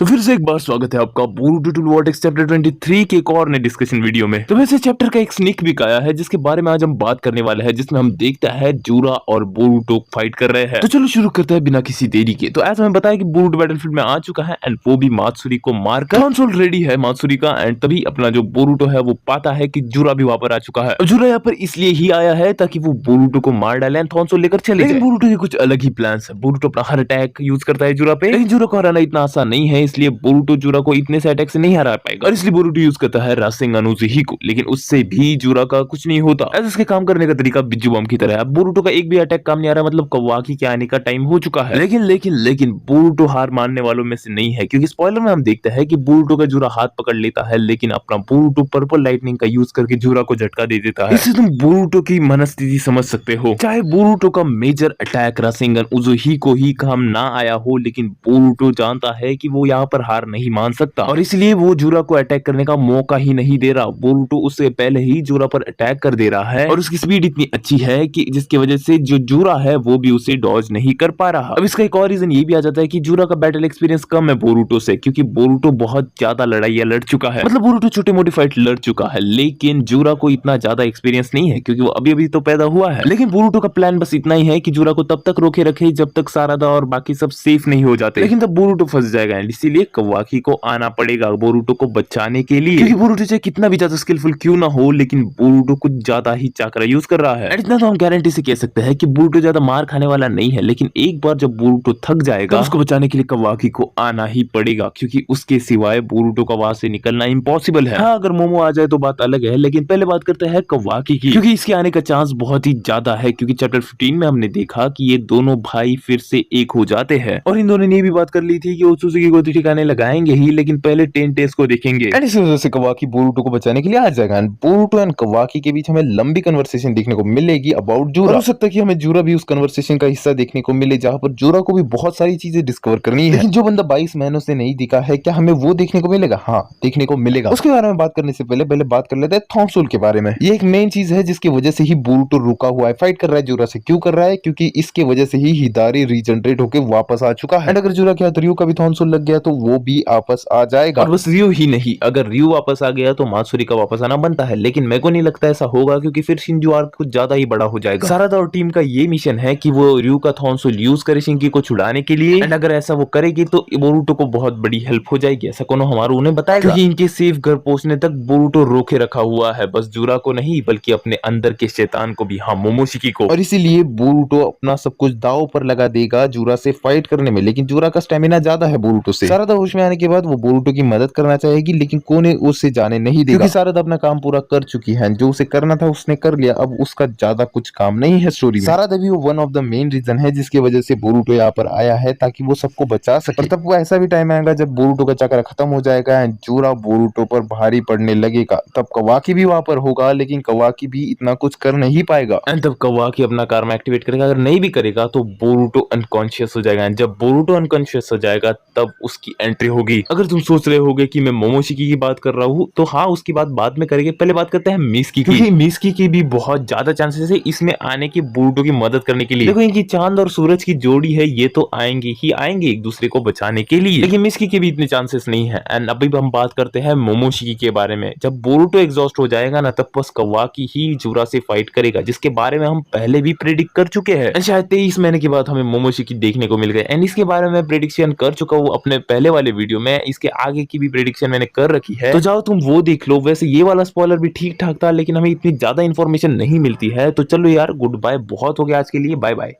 तो फिर से एक बार स्वागत है आपका बोरुटो टू वर्टेक्स चैप्टर 23 के एक और नए डिस्कशन वीडियो में। तो वैसे चैप्टर का एक स्नीक भी आया है जिसके बारे में आज हम बात करने वाले हैं, जिसमें हम देखते हैं जूरा और बोरुटो फाइट कर रहे हैं। तो चलो शुरू करते हैं बिना किसी देरी के। तो ऐसा हमें बताया कि बोरुटो बैटलफील्ड में आ चुका है एंड वो भी मात्सुरी को मारकर कंसोल रेडी है मात्सुरी का। एंड तभी अपना जो बोरुटो है वो पाता है कि जूरा भी वहां पर आ चुका है। जूरा यहाँ पर इसलिए ही आया है ताकि वो बोरुटो को मार डाले एंड थॉन्सोल लेकर चले जाए। बोरुटो के कुछ अलग ही प्लान है। बोरुटो अपना हर अटैक यूज करता है जूरा पे, लेकिन जूरा को हराना इतना आसान नहीं है, इसलिए बोरुटो जूरा को इतने से अटैक से नहीं हरा पाएगा और इसलिए बोरुटो यूज करता है रासेंगान उज़ुही, लेकिन उससे भी जूरा का कुछ नहीं होता। ऐसे इसके काम करने का तरीका बिज्जू बम की तरह है। अब बोरुटो का एक भी अटैक काम नहीं आ रहा, मतलब कवाकी के आने का टाइम हो चुका है। लेकिन बोरुटो हार मानने वालों में से नहीं है, क्योंकि स्पॉइलर में हम देखते हैं कि बोरुटो का जूरा हाथ पकड़ लेता है, लेकिन अपना बोरुटो पर्पल लाइटनिंग का यूज करके जूरा को झटका दे देता है। इससे तुम बोरुटो की मनस्थिति समझ सकते हो। चाहे बोरुटो का मेजर अटैक रासेंगान उज़ुही को ही काम ना आया हो, लेकिन बोरुटो जानता है कि वो यहाँ पर हार नहीं मान सकता और इसलिए वो जूरा को अटैक करने का मौका ही नहीं दे रहा। बोरुटो उससे पहले ही जूरा पर अटैक कर दे रहा है और उसकी स्पीड इतनी अच्छी है कि जिसकी वजह से जो जूरा है वो भी उसे डॉज नहीं कर पा रहा। अब इसका एक और रीजन ये भी आ जाता है कि जूरा का बैटल एक्सपीरियंस कम है बोरुटो से, क्योंकि बोरुटो बहुत ज्यादा लड़ाइयां लड़ चुका है। मतलब बोरुटो छोटी मोटी फाइट लड़ चुका है, लेकिन जूरा को इतना ज्यादा एक्सपीरियंस नहीं है क्योंकि वो अभी अभी तो पैदा हुआ है। लेकिन बोरुटो का प्लान बस इतना ही है कि जूरा को तब तक रोके रखे जब तक सारादा और बाकी सब सेफ नहीं हो जाते, लेकिन तब बोरुटो फंस जाएगा। इसीलिए कवाकी को आना पड़ेगा बोरुटो को बचाने के लिए, क्योंकि बोरुटो चाहे कितना भी ज्यादा स्किलफुल क्यों ना हो, लेकिन बोरुटो कुछ ज्यादा ही चाकरा यूज कर रहा है। इतना तो हम गारंटी से कह सकते हैं कि बोरुटो ज्यादा मार खाने वाला नहीं है, लेकिन एक बार जब बोरुटो थक जाएगा तो उसको बचाने के लिए कवाकी को आना ही पड़ेगा, क्योंकि उसके सिवाय बोरुटो का वहां से निकलना इम्पॉसिबल है। हाँ, अगर मोमो आ जाए तो बात अलग है, लेकिन पहले बात करते हैं कवाकी की, क्योंकि इसके आने का चांस बहुत ही ज्यादा है, क्योंकि चैप्टर 15 में हमने देखा कि ये दोनों भाई फिर से एक हो जाते हैं और इन दोनों ने ये भी बात कर ली थी कि ओत्सुकी को ठिकाने लगाएंगे ही, लेकिन पहले टेंटेस को देखेंगे। एंड इस वजह से कवाकी बोरुटो को बचाने के लिए आ जाएगा। बोरुटो एंड कवाकी के बीच हमें लंबी कन्वर्सेशन देखने को मिलेगी अबाउट जूरा। हो सकता है कि हमें जूरा भी उस कन्वर्सेशन का हिस्सा देखने को मिले, जहां पर जूरा को भी बहुत सारी चीजें डिस्कवर करनी है, लेकिन जो बंदा 22 महीनों से नहीं दिखा है, क्या हमें वो देखने को मिलेगा? हाँ, देखने को मिलेगा। उसके बारे में बात करने से पहले बात कर लेते हैं थॉन्सोल के बारे में। ये एक मेन चीज है जिसकी वजह से ही बोरुटो रुका हुआ है, फाइट कर रहा है जूरा से। क्यों कर रहा है? क्योंकि इसके वजह से ही हिदारी रीजनरेट होकर वापस आ चुका है। एंड अगर जूरा के हाथ रियो का भी थॉन्सोल लग गया तो वो भी वापस आ जाएगा। और बस रियो ही नहीं, अगर रियो वापस आ गया तो मात्सुरी का वापस आना बनता है, लेकिन मेरे को नहीं लगता ऐसा होगा, क्योंकि फिर शिंजो आर्क कुछ ज्यादा ही बड़ा हो जाएगा। सारादा और टीम का ये मिशन है कि वो रियो का थॉन्सोल यूज करे शिंकी को छुड़ाने के लिए। एंड अगर ऐसा वो करेगी तो बोरुटो को बहुत बड़ी हेल्प हो जाएगी, ऐसा कोनो हमारा उन्हें बताएगा, क्योंकि इनके सेफ घर पहुंचने तक बोरुटो रोके रखा हुआ है, बस जूरा को नहीं बल्कि अपने अंदर के शैतान को भी, हाँ, मोमोशिकी को। और इसीलिए बोरुटो अपना सब कुछ दांव पर लगा देगा जूरा से फाइट करने में, लेकिन जूरा का स्टेमिना ज्यादा है बोरुटो से। सारादा होश में आने के बाद वो बोरुटो की मदद करना चाहेगी, लेकिन कोने उससे जाने नहीं देगा, क्योंकि सारादा अपना काम पूरा कर चुकी है, जो उसे करना था उसने कर लिया, अब उसका ज्यादा कुछ काम नहीं है स्टोरी में। सारादा भी one of the main reason है जिसकी वजह से बोरुटो यहाँ पर आया है, ताकि वो सबको बचा सके। तब वो ऐसा भी टाइम आएगा जब बोरुटो का चक्र खत्म हो जाएगा एंड जूरा बोरुटो पर भारी पड़ने लगेगा, तब कवाकी भी वहां पर होगा, लेकिन कवाकी भी इतना कुछ कर नहीं पाएगा। एंड तब कवाकी अपना कार्मा एक्टिवेट करेगा, अगर नहीं भी करेगा तो बोरुटो अनकॉन्शियस हो जाएगा। जब बोरुटो अनकॉन्शियस हो जाएगा तब उसकी एंट्री होगी। अगर तुम सोच रहे होगे कि मैं मोमोशिकी की बात कर रहा हूँ, तो हाँ, उसकी बात बाद में करेंगे, पहले बात करते हैं मिसकी की। मिसकी की भी बहुत ज्यादा चांसेस है इसमें आने की बोरुटो की मदद करने के लिए। देखो, इनकी चांद और सूरज की जोड़ी है, ये तो आएंगे ही आएंगे एक दूसरे को बचाने के लिए, लेकिन मिसकी के भी इतने चांसेस नहीं है। एंड अभी हम बात करते हैं मोमोशिकी के बारे में। जब बोरुटो एग्जॉस्ट हो जाएगा ना, तब बस कवाकी ही जूरा से फाइट करेगा, जिसके बारे में हम पहले भी प्रेडिक्ट कर चुके हैं। शायद 23 महीने के बाद हमें मोमोशिकी देखने को मिल गए। एंड इसके बारे में प्रेडिक्शन कर चुका हूँ अपने पहले वाले वीडियो में, इसके आगे की भी प्रेडिक्शन मैंने कर रखी है, तो जाओ तुम वो देख लो। वैसे ये वाला स्पॉइलर भी ठीक ठाक था, लेकिन हमें इतनी ज्यादा इन्फॉर्मेशन नहीं मिलती है। तो चलो यार, गुड बाय, बहुत हो गया आज के लिए, बाय बाय।